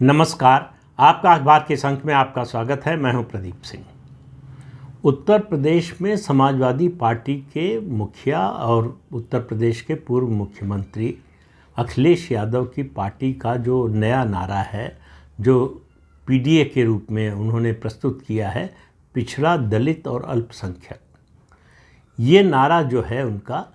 नमस्कार। आपका अखबार के अंक में आपका स्वागत है। मैं हूं प्रदीप सिंह। उत्तर प्रदेश में समाजवादी पार्टी के मुखिया और उत्तर प्रदेश के पूर्व मुख्यमंत्री अखिलेश यादव की पार्टी का जो नया नारा है, जो पीडीए के रूप में उन्होंने प्रस्तुत किया है, पिछड़ा, दलित और अल्पसंख्यक, ये नारा जो है उनका,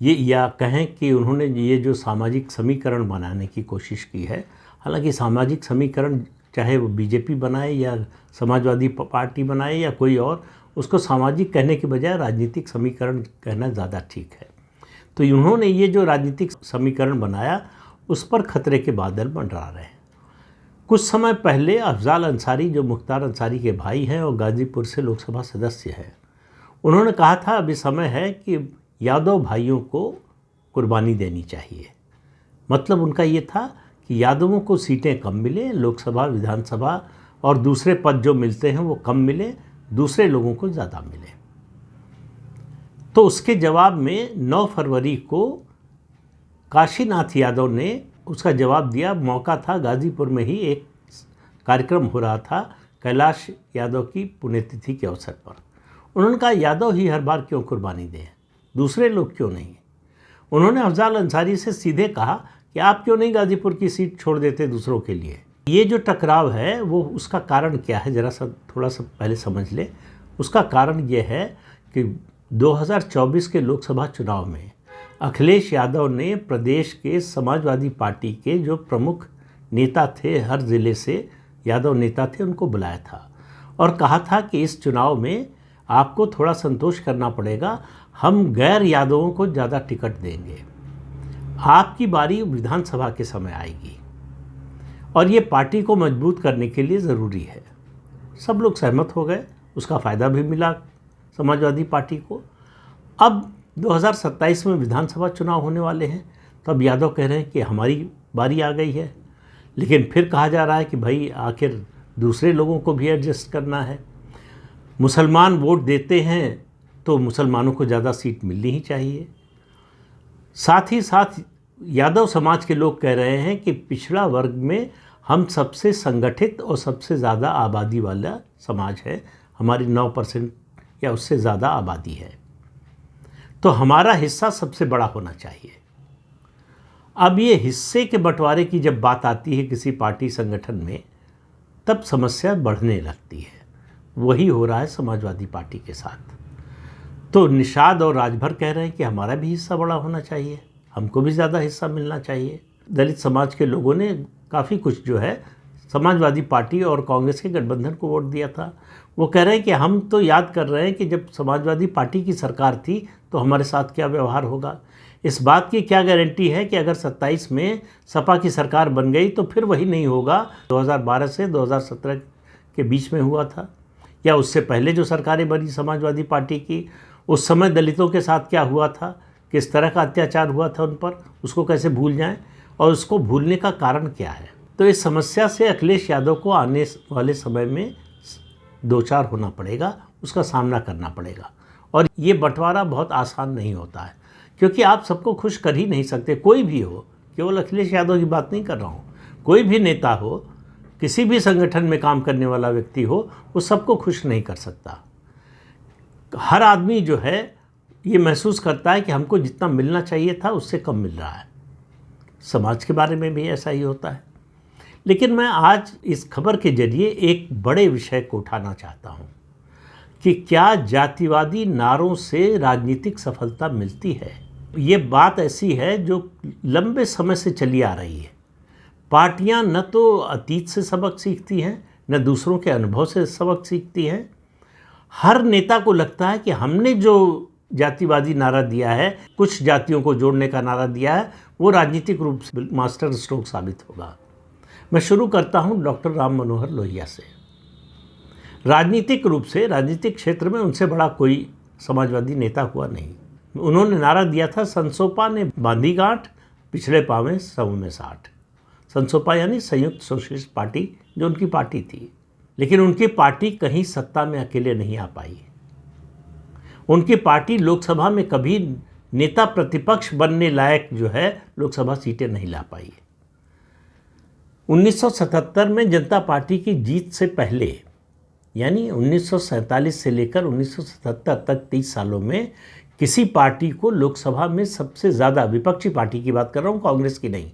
ये या कहें कि उन्होंने ये जो सामाजिक समीकरण बनाने की कोशिश की है। हालांकि सामाजिक समीकरण चाहे वो बीजेपी बनाए या समाजवादी पार्टी बनाए या कोई और, उसको सामाजिक कहने के बजाय राजनीतिक समीकरण कहना ज़्यादा ठीक है। तो उन्होंने ये जो राजनीतिक समीकरण बनाया, उस पर खतरे के बादल मंडरा रहे हैं। कुछ समय पहले अफजाल अंसारी, जो मुख्तार अंसारी के भाई हैं और गाज़ीपुर से लोकसभा सदस्य हैं, उन्होंने कहा था अभी समय है कि यादव भाइयों को कुर्बानी देनी चाहिए। मतलब उनका ये था कि यादवों को सीटें कम मिले, लोकसभा, विधानसभा और दूसरे पद जो मिलते हैं वो कम मिले, दूसरे लोगों को ज़्यादा मिले। तो उसके जवाब में 9 फरवरी को काशीनाथ यादव ने उसका जवाब दिया। मौका था, गाज़ीपुर में ही एक कार्यक्रम हो रहा था कैलाश यादव की पुण्यतिथि के अवसर पर। उन्होंने कहा यादव ही हर बार क्यों कुर्बानी दें, दूसरे लोग क्यों नहीं। उन्होंने अफजाल अंसारी से सीधे कहा कि आप क्यों नहीं गाज़ीपुर की सीट छोड़ देते दूसरों के लिए। ये जो टकराव है वो उसका कारण क्या है, ज़रा सा थोड़ा सा पहले समझ ले। उसका कारण ये है कि 2024 के लोकसभा चुनाव में अखिलेश यादव ने प्रदेश के समाजवादी पार्टी के जो प्रमुख नेता थे, हर ज़िले से यादव नेता थे, उनको बुलाया था और कहा था कि इस चुनाव में आपको थोड़ा संतोष करना पड़ेगा, हम गैर यादवों को ज़्यादा टिकट देंगे, आपकी बारी विधानसभा के समय आएगी और ये पार्टी को मजबूत करने के लिए ज़रूरी है। सब लोग सहमत हो गए, उसका फ़ायदा भी मिला समाजवादी पार्टी को। अब 2027 में विधानसभा चुनाव होने वाले हैं, तो अब यादव कह रहे हैं कि हमारी बारी आ गई है। लेकिन फिर कहा जा रहा है कि भाई आखिर दूसरे लोगों को भी एडजस्ट करना है। मुसलमान वोट देते हैं तो मुसलमानों को ज़्यादा सीट मिलनी ही चाहिए। साथ ही साथ यादव समाज के लोग कह रहे हैं कि पिछड़ा वर्ग में हम सबसे संगठित और सबसे ज़्यादा आबादी वाला समाज है, हमारी 9% या उससे ज़्यादा आबादी है, तो हमारा हिस्सा सबसे बड़ा होना चाहिए। अब ये हिस्से के बंटवारे की जब बात आती है किसी पार्टी संगठन में, तब समस्या बढ़ने लगती है। वही हो रहा है समाजवादी पार्टी के साथ। तो निषाद और राजभर कह रहे हैं कि हमारा भी हिस्सा बड़ा होना चाहिए, हमको भी ज़्यादा हिस्सा मिलना चाहिए। दलित समाज के लोगों ने काफ़ी कुछ जो है समाजवादी पार्टी और कांग्रेस के गठबंधन को वोट दिया था। वो कह रहे हैं कि हम तो याद कर रहे हैं कि जब समाजवादी पार्टी की सरकार थी तो हमारे साथ क्या व्यवहार होगा। इस बात की क्या गारंटी है कि अगर 27 में सपा की सरकार बन गई तो फिर वही नहीं होगा 2012 से 2017 के बीच में हुआ था, या उससे पहले जो सरकारें बनी समाजवादी पार्टी की, उस समय दलितों के साथ क्या हुआ था, किस तरह का अत्याचार हुआ था उन पर, उसको कैसे भूल जाएं और उसको भूलने का कारण क्या है। तो इस समस्या से अखिलेश यादव को आने वाले समय में दो चार होना पड़ेगा, उसका सामना करना पड़ेगा। और ये बंटवारा बहुत आसान नहीं होता है, क्योंकि आप सबको खुश कर ही नहीं सकते। कोई भी हो, केवल अखिलेश यादव की बात नहीं कर रहा हूँ, कोई भी नेता हो, किसी भी संगठन में काम करने वाला व्यक्ति हो, वो सबको खुश नहीं कर सकता। हर आदमी जो है ये महसूस करता है कि हमको जितना मिलना चाहिए था उससे कम मिल रहा है। समाज के बारे में भी ऐसा ही होता है। लेकिन मैं आज इस खबर के जरिए एक बड़े विषय को उठाना चाहता हूँ कि क्या जातिवादी नारों से राजनीतिक सफलता मिलती है। ये बात ऐसी है जो लंबे समय से चली आ रही है। पार्टियां न तो अतीत से सबक सीखती हैं, न दूसरों के अनुभव से सबक सीखती हैं। हर नेता को लगता है कि हमने जो जातिवादी नारा दिया है, कुछ जातियों को जोड़ने का नारा दिया है, वो राजनीतिक रूप से मास्टर स्ट्रोक साबित होगा। मैं शुरू करता हूं डॉक्टर राम मनोहर लोहिया से। राजनीतिक रूप से, राजनीतिक क्षेत्र में उनसे बड़ा कोई समाजवादी नेता हुआ नहीं। उन्होंने नारा दिया था, संसोपा ने बांधी गांठ, पिछले पावे सौ में 60। संसोपा यानी संयुक्त सोशलिस्ट पार्टी, जो उनकी पार्टी थी। लेकिन उनकी पार्टी कहीं सत्ता में अकेले नहीं आ पाई। उनकी पार्टी लोकसभा में कभी नेता प्रतिपक्ष बनने लायक जो है लोकसभा सीटें नहीं ला पाई। 1977 में जनता पार्टी की जीत से पहले, यानी 1947 से लेकर 1977 तक 30 सालों में किसी पार्टी को लोकसभा में सबसे ज़्यादा, विपक्षी पार्टी की बात कर रहा हूँ, कांग्रेस की नहीं,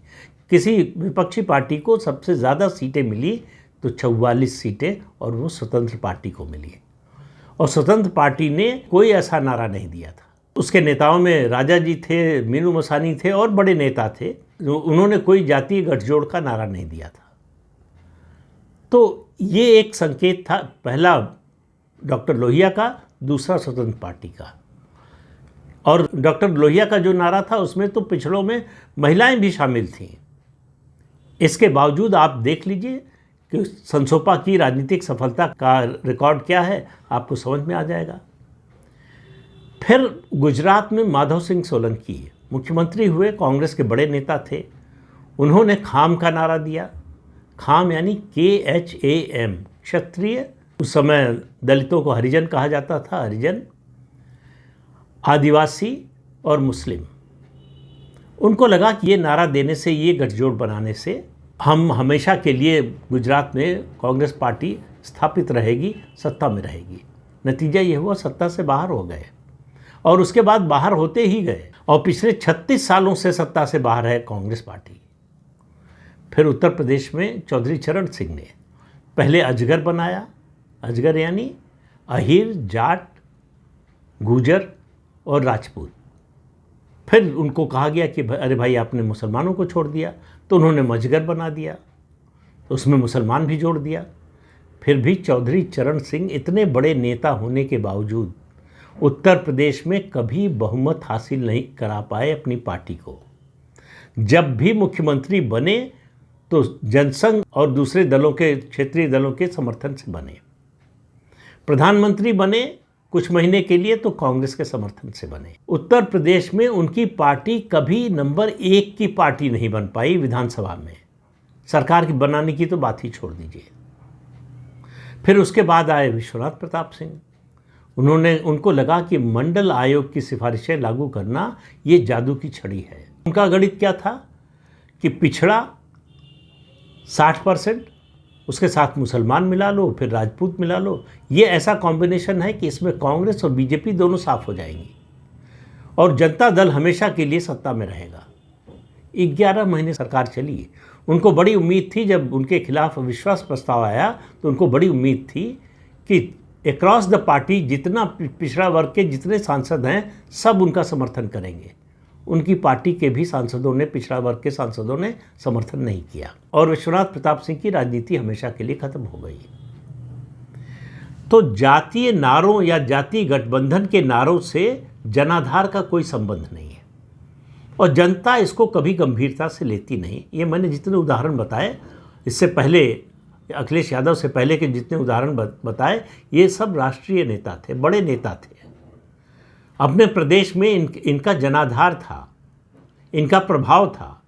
किसी विपक्षी पार्टी को सबसे ज़्यादा सीटें मिली तो 44 सीटें, और वो स्वतंत्र पार्टी को मिली। और स्वतंत्र पार्टी ने कोई ऐसा नारा नहीं दिया था। उसके नेताओं में राजा जी थे, मीनू मसानी थे और बड़े नेता थे, उन्होंने कोई जातीय गठजोड़ का नारा नहीं दिया था। तो ये एक संकेत था, पहला डॉक्टर लोहिया का, दूसरा स्वतंत्र पार्टी का। और डॉक्टर लोहिया का जो नारा था उसमें तो पिछड़ों में महिलाएं भी शामिल थीं। इसके बावजूद आप देख लीजिए कि संसोपा की राजनीतिक सफलता का रिकॉर्ड क्या है, आपको समझ में आ जाएगा। फिर गुजरात में माधव सिंह सोलंकी मुख्यमंत्री हुए, कांग्रेस के बड़े नेता थे। उन्होंने खाम का नारा दिया। खाम यानी KHAM, क्षत्रिय, उस समय दलितों को हरिजन कहा जाता था, हरिजन, आदिवासी और मुस्लिम। उनको लगा कि ये नारा देने से, ये गठजोड़ बनाने से हम हमेशा के लिए गुजरात में कांग्रेस पार्टी स्थापित रहेगी, सत्ता में रहेगी। नतीजा ये हुआ, सत्ता से बाहर हो गए और उसके बाद बाहर होते ही गए, और पिछले 36 सालों से सत्ता से बाहर है कांग्रेस पार्टी। फिर उत्तर प्रदेश में चौधरी चरण सिंह ने पहले अजगर बनाया, अजगर यानी अहीर, जाट, गुजर और राजपूत। फिर उनको कहा गया कि अरे भाई आपने मुसलमानों को छोड़ दिया, तो उन्होंने मजगर बना दिया, तो उसमें मुसलमान भी जोड़ दिया। फिर भी चौधरी चरण सिंह इतने बड़े नेता होने के बावजूद उत्तर प्रदेश में कभी बहुमत हासिल नहीं करा पाए अपनी पार्टी को। जब भी मुख्यमंत्री बने तो जनसंघ और दूसरे दलों के, क्षेत्रीय दलों के समर्थन से बने। प्रधानमंत्री बने कुछ महीने के लिए तो कांग्रेस के समर्थन से बने। उत्तर प्रदेश में उनकी पार्टी कभी नंबर 1 की पार्टी नहीं बन पाई विधानसभा में, सरकार की बनाने की तो बात ही छोड़ दीजिए। फिर उसके बाद आए विश्वनाथ प्रताप सिंह। उनको लगा कि मंडल आयोग की सिफारिशें लागू करना ये जादू की छड़ी है। उनका गणित क्या था कि पिछड़ा 60%, उसके साथ मुसलमान मिला लो, फिर राजपूत मिला लो, ये ऐसा कॉम्बिनेशन है कि इसमें कांग्रेस और बीजेपी दोनों साफ हो जाएंगी और जनता दल हमेशा के लिए सत्ता में रहेगा। 11 महीने सरकार चली। उनको बड़ी उम्मीद थी, जब उनके खिलाफ अविश्वास प्रस्ताव आया तो उनको बड़ी उम्मीद थी कि अक्रॉस द पार्टी जितना पिछड़ा वर्ग के जितने सांसद हैं सब उनका समर्थन करेंगे। उनकी पार्टी के भी सांसदों ने, पिछड़ा वर्ग के सांसदों ने समर्थन नहीं किया और विश्वनाथ प्रताप सिंह की राजनीति हमेशा के लिए खत्म हो गई। तो जातीय नारों या जातीय गठबंधन के नारों से जनाधार का कोई संबंध नहीं है और जनता इसको कभी गंभीरता से लेती नहीं। ये मैंने जितने उदाहरण बताए, इससे पहले अखिलेश यादव से पहले के जितने उदाहरण बताए, ये सब राष्ट्रीय नेता थे, बड़े नेता थे। अपने प्रदेश में इनका जनाधार था, इनका प्रभाव था।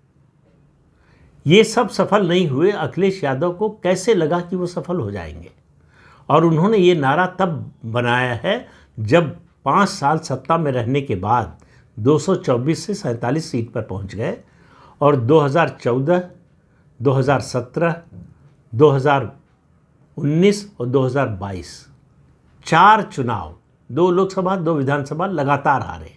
ये सब सफल नहीं हुए। अखिलेश यादव को कैसे लगा कि वो सफल हो जाएंगे, और उन्होंने ये नारा तब बनाया है जब 5 साल सत्ता में रहने के बाद 224 से 47 सीट पर पहुंच गए और 2014, 2017, 2019 और 2022 4 चुनाव, 2 लोकसभा 2 विधानसभा लगातार हारे।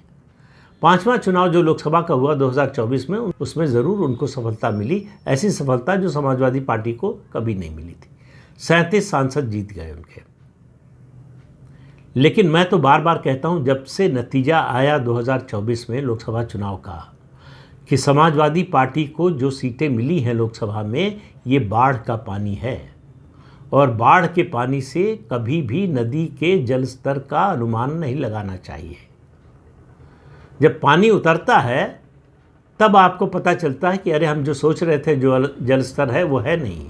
5वां चुनाव जो लोकसभा का हुआ 2024 में, उसमें ज़रूर उनको सफलता मिली, ऐसी सफलता जो समाजवादी पार्टी को कभी नहीं मिली थी। 37 सांसद जीत गए उनके। लेकिन मैं तो बार बार कहता हूं, जब से नतीजा आया 2024 में लोकसभा चुनाव का कि समाजवादी पार्टी को जो सीटें मिली हैं लोकसभा में, ये बाढ़ का पानी है और बाढ़ के पानी से कभी भी नदी के जल स्तर का अनुमान नहीं लगाना चाहिए। जब पानी उतरता है तब आपको पता चलता है कि अरे हम जो सोच रहे थे जो जल स्तर है वो है नहीं।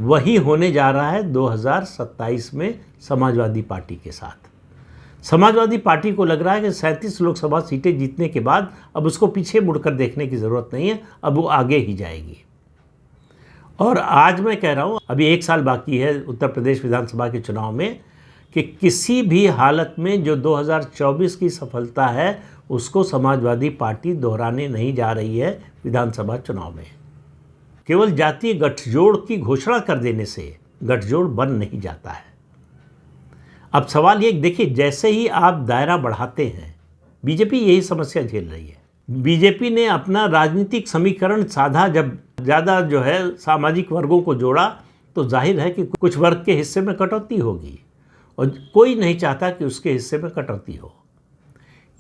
वही होने जा रहा है 2027 में समाजवादी पार्टी के साथ। समाजवादी पार्टी को लग रहा है कि 37 लोकसभा सीटें जीतने के बाद अब उसको पीछे मुड़कर देखने की ज़रूरत नहीं है, अब वो आगे ही जाएगी। और आज मैं कह रहा हूँ, अभी 1 साल बाकी है उत्तर प्रदेश विधानसभा के चुनाव में, कि किसी भी हालत में जो 2024 की सफलता है उसको समाजवादी पार्टी दोहराने नहीं जा रही है विधानसभा चुनाव में। केवल जातीय गठजोड़ की घोषणा कर देने से गठजोड़ बन नहीं जाता है। अब सवाल ये देखिए, जैसे ही आप दायरा बढ़ाते हैं, बीजेपी यही समस्या झेल रही है। बीजेपी ने अपना राजनीतिक समीकरण साधा, जब ज़्यादा जो है सामाजिक वर्गों को जोड़ा तो जाहिर है कि कुछ वर्ग के हिस्से में कटौती होगी, और कोई नहीं चाहता कि उसके हिस्से में कटौती हो।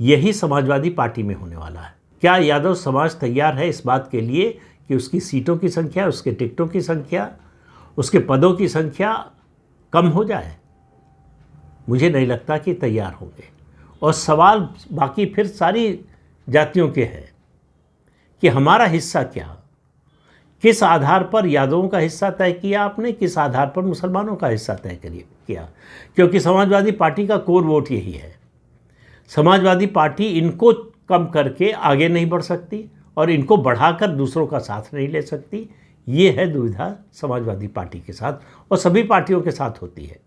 यही समाजवादी पार्टी में होने वाला है। क्या यादव समाज तैयार है इस बात के लिए कि उसकी सीटों की संख्या, उसके टिकटों की संख्या, उसके पदों की संख्या कम हो जाए? मुझे नहीं लगता कि तैयार होंगे। और सवाल बाकी फिर सारी जातियों के हैं कि हमारा हिस्सा क्या, किस आधार पर यादवों का हिस्सा तय किया आपने, किस आधार पर मुसलमानों का हिस्सा तय किया? क्योंकि समाजवादी पार्टी का कोर वोट यही है। समाजवादी पार्टी इनको कम करके आगे नहीं बढ़ सकती और इनको बढ़ाकर दूसरों का साथ नहीं ले सकती। ये है दुविधा समाजवादी पार्टी के साथ, और सभी पार्टियों के साथ होती है।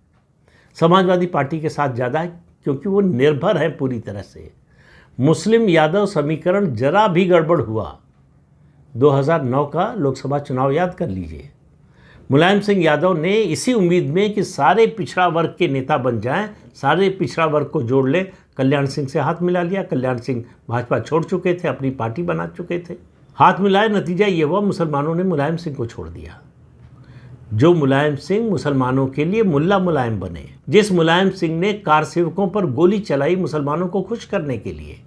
समाजवादी पार्टी के साथ ज़्यादा है क्योंकि वो निर्भर है पूरी तरह से। मुस्लिम यादव समीकरण जरा भी गड़बड़ हुआ, 2009 का लोकसभा चुनाव याद कर लीजिए। मुलायम सिंह यादव ने इसी उम्मीद में कि सारे पिछड़ा वर्ग के नेता बन जाएं, सारे पिछड़ा वर्ग को जोड़ लें, कल्याण सिंह से हाथ मिला लिया। कल्याण सिंह भाजपा छोड़ चुके थे, अपनी पार्टी बना चुके थे। हाथ मिलाए, नतीजा ये हुआ मुसलमानों ने मुलायम सिंह को छोड़ दिया। जो मुलायम सिंह मुसलमानों के लिए मुल्ला मुलायम बने, जिस मुलायम सिंह ने कार सेवकों पर गोली चलाई मुसलमानों को खुश करने के लिए,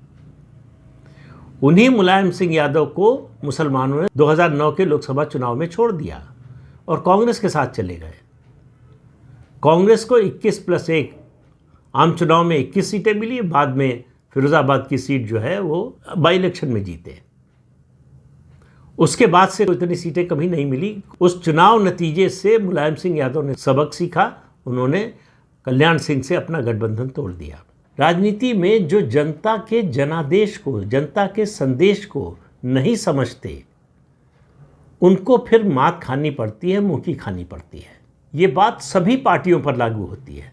उन्हीं मुलायम सिंह यादव को मुसलमानों ने 2009 के लोकसभा चुनाव में छोड़ दिया और कांग्रेस के साथ चले गए। कांग्रेस को 21+1 आम चुनाव में 21 सीटें मिली। बाद में फिरोजाबाद की सीट जो है वो बाई इलेक्शन में जीते। उसके बाद से इतनी सीटें कभी नहीं मिली। उस चुनाव नतीजे से मुलायम सिंह यादव ने सबक सीखा, उन्होंने कल्याण सिंह से अपना गठबंधन तोड़ दिया। राजनीति में जो जनता के जनादेश को, जनता के संदेश को नहीं समझते, उनको फिर मात खानी पड़ती है, मुँह की खानी पड़ती है। ये बात सभी पार्टियों पर लागू होती है।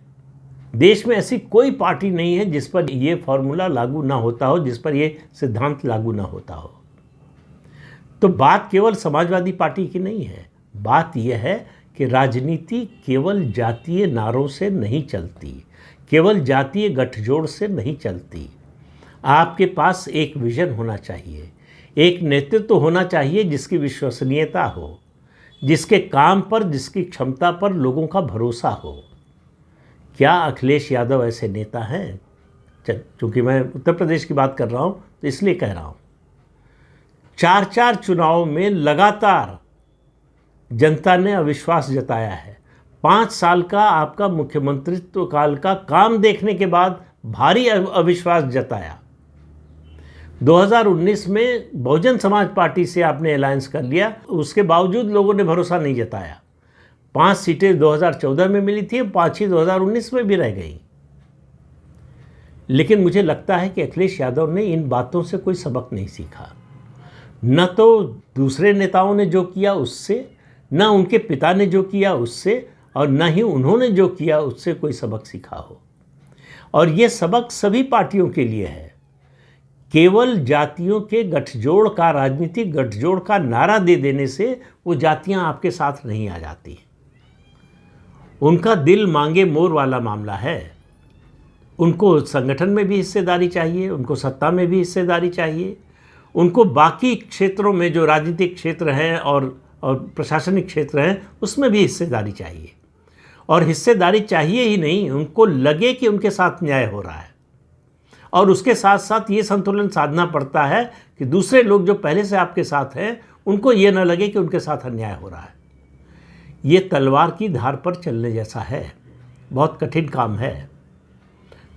देश में ऐसी कोई पार्टी नहीं है जिस पर ये फॉर्मूला लागू ना होता हो, जिस पर ये सिद्धांत लागू ना होता हो। तो बात केवल समाजवादी पार्टी की नहीं है। बात यह है कि राजनीति केवल जातीय नारों से नहीं चलती, केवल जातीय गठजोड़ से नहीं चलती। आपके पास एक विजन होना चाहिए, एक नेतृत्व होना चाहिए जिसकी विश्वसनीयता हो, जिसके काम पर, जिसकी क्षमता पर लोगों का भरोसा हो। क्या अखिलेश यादव ऐसे नेता हैं? चूँकि मैं उत्तर प्रदेश की बात कर रहा हूँ तो इसलिए कह रहा हूँ। 4 चुनाव में लगातार जनता ने अविश्वास जताया है। 5 साल का आपका मुख्यमंत्रित्व काल का काम देखने के बाद भारी अविश्वास जताया। 2019 में बहुजन समाज पार्टी से आपने अलायंस कर लिया, उसके बावजूद लोगों ने भरोसा नहीं जताया। 5 सीटें 2014 में मिली थी, 5 ही 2019 में भी रह गई। लेकिन मुझे लगता है कि अखिलेश यादव ने इन बातों से कोई सबक नहीं सीखा। न तो दूसरे नेताओं ने जो किया उससे, न उनके पिता ने जो किया उससे, और न ही उन्होंने जो किया उससे कोई सबक सीखा हो। और ये सबक सभी पार्टियों के लिए है। केवल जातियों के गठजोड़ का, राजनीतिक गठजोड़ का नारा दे देने से वो जातियां आपके साथ नहीं आ जाती। उनका दिल मांगे मोर वाला मामला है। उनको संगठन में भी हिस्सेदारी चाहिए, उनको सत्ता में भी हिस्सेदारी चाहिए, उनको बाकी क्षेत्रों में जो राजनीतिक क्षेत्र हैं और प्रशासनिक क्षेत्र हैं उसमें भी हिस्सेदारी चाहिए। और हिस्सेदारी चाहिए ही नहीं, उनको लगे कि उनके साथ न्याय हो रहा है। और उसके साथ साथ ये संतुलन साधना पड़ता है कि दूसरे लोग जो पहले से आपके साथ हैं उनको ये न लगे कि उनके साथ अन्याय हो रहा है। ये तलवार की धार पर चलने जैसा है, बहुत कठिन काम है।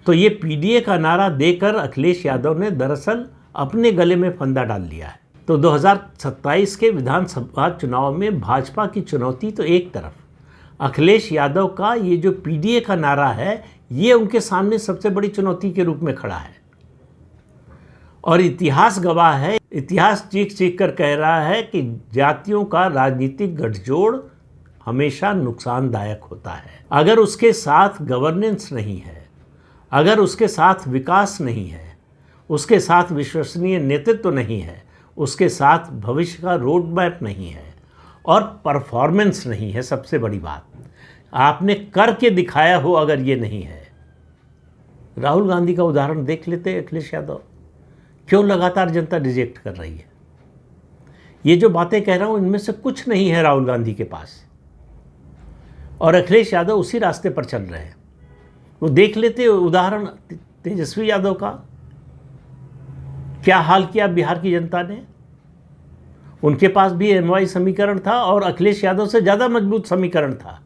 तो ये पीडीए का नारा देकर अखिलेश यादव ने दरअसल अपने गले में फंदा डाल लिया है। तो 2027 के विधानसभा चुनाव में भाजपा की चुनौती तो एक तरफ, अखिलेश यादव का ये जो पीडीए का नारा है ये उनके सामने सबसे बड़ी चुनौती के रूप में खड़ा है। और इतिहास गवाह है, इतिहास चीख चीख कर कह रहा है कि जातियों का राजनीतिक गठजोड़ हमेशा नुकसानदायक होता है। अगर उसके साथ गवर्नेंस नहीं है, अगर उसके साथ विकास नहीं है, उसके साथ विश्वसनीय नेतृत्व नहीं है, उसके साथ भविष्य का रोड मैप नहीं है, और परफॉर्मेंस नहीं है। सबसे बड़ी बात, आपने करके दिखाया हो अगर ये नहीं है। राहुल गांधी का उदाहरण देख लेते हैं। अखिलेश यादव क्यों लगातार जनता रिजेक्ट कर रही है? ये जो बातें कह रहा हूँ इनमें से कुछ नहीं है राहुल गांधी के पास, और अखिलेश यादव उसी रास्ते पर चल रहे हैं। वो देख लेते उदाहरण तेजस्वी यादव का, क्या हाल किया बिहार की जनता ने। उनके पास भी एनवाई समीकरण था और अखिलेश यादव से ज़्यादा मजबूत समीकरण था,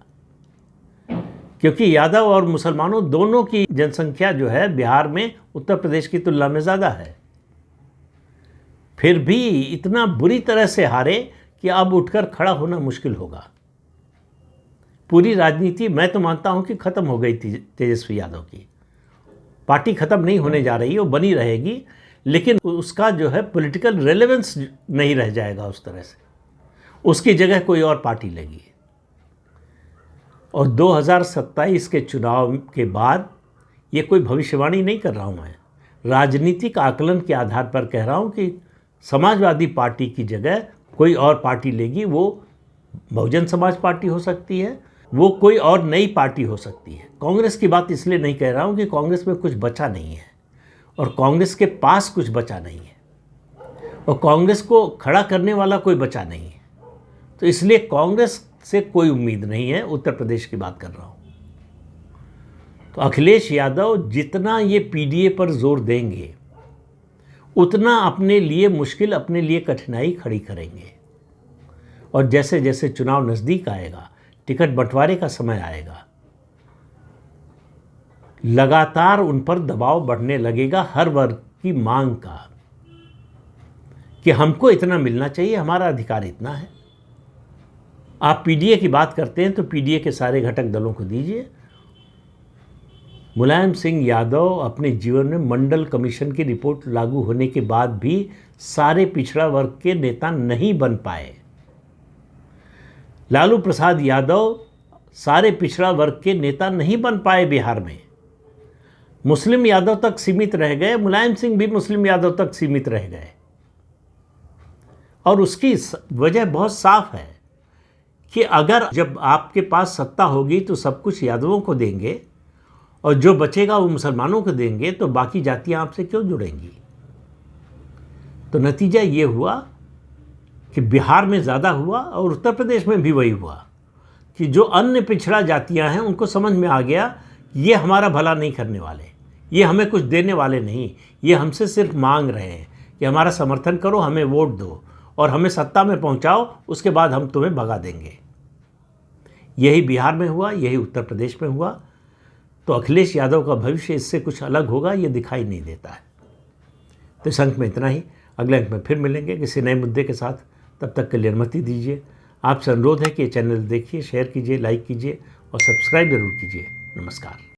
क्योंकि यादव और मुसलमानों दोनों की जनसंख्या जो है बिहार में उत्तर प्रदेश की तुलना में ज़्यादा है। फिर भी इतना बुरी तरह से हारे कि अब उठकर खड़ा होना मुश्किल होगा। पूरी राजनीति मैं तो मानता हूं कि ख़त्म हो गई थी तेजस्वी यादव की। पार्टी ख़त्म नहीं होने जा रही है, वो बनी रहेगी, लेकिन उसका जो है पॉलिटिकल रेलेवेंस नहीं रह जाएगा उस तरह से। उसकी जगह कोई और पार्टी लगी। और 2027 के चुनाव के बाद, ये कोई भविष्यवाणी नहीं कर रहा हूँ मैं, राजनीतिक आकलन के आधार पर कह रहा हूँ कि समाजवादी पार्टी की जगह कोई और पार्टी लेगी। वो बहुजन समाज पार्टी हो सकती है, वो कोई और नई पार्टी हो सकती है। कांग्रेस की बात इसलिए नहीं कह रहा हूँ कि कांग्रेस में कुछ बचा नहीं है और कांग्रेस के पास कुछ बचा नहीं है और कांग्रेस को खड़ा करने वाला कोई बचा नहीं है। तो इसलिए कांग्रेस से कोई उम्मीद नहीं है। उत्तर प्रदेश की बात कर रहा हूँ। तो अखिलेश यादव जितना ये पीडीए पर जोर देंगे उतना अपने लिए मुश्किल, अपने लिए कठिनाई खड़ी करेंगे। और जैसे जैसे चुनाव नज़दीक आएगा, टिकट बंटवारे का समय आएगा, लगातार उन पर दबाव बढ़ने लगेगा हर वर्ग की मांग का कि हमको इतना मिलना चाहिए, हमारा अधिकार इतना है। आप पीडीए की बात करते हैं तो पीडीए के सारे घटक दलों को दीजिए। मुलायम सिंह यादव अपने जीवन में मंडल कमीशन की रिपोर्ट लागू होने के बाद भी सारे पिछड़ा वर्ग के नेता नहीं बन पाए। लालू प्रसाद यादव सारे पिछड़ा वर्ग के नेता नहीं बन पाए बिहार में। मुस्लिम यादव तक सीमित रह गए। मुलायम सिंह भी मुस्लिम यादव तक सीमित रह गए। और उसकी वजह बहुत साफ है कि अगर जब आपके पास सत्ता होगी तो सब कुछ यादवों को देंगे और जो बचेगा वो मुसलमानों को देंगे, तो बाकी जातियां आपसे क्यों जुड़ेंगी? तो नतीजा ये हुआ कि बिहार में ज़्यादा हुआ और उत्तर प्रदेश में भी वही हुआ कि जो अन्य पिछड़ा जातियां हैं उनको समझ में आ गया ये हमारा भला नहीं करने वाले, ये हमें कुछ देने वाले नहीं, ये हमसे सिर्फ मांग रहे हैं कि हमारा समर्थन करो, हमें वोट दो और हमें सत्ता में पहुंचाओ, उसके बाद हम तुम्हें भगा देंगे। यही बिहार में हुआ, यही उत्तर प्रदेश में हुआ। तो अखिलेश यादव का भविष्य इससे कुछ अलग होगा, ये दिखाई नहीं देता है। तो इस अंक में इतना ही। अगले अंक में फिर मिलेंगे किसी नए मुद्दे के साथ। तब तक के लिए अनुमति दीजिए। आपसे अनुरोध है कि ये चैनल देखिए, शेयर कीजिए, लाइक कीजिए और सब्सक्राइब जरूर कीजिए। नमस्कार।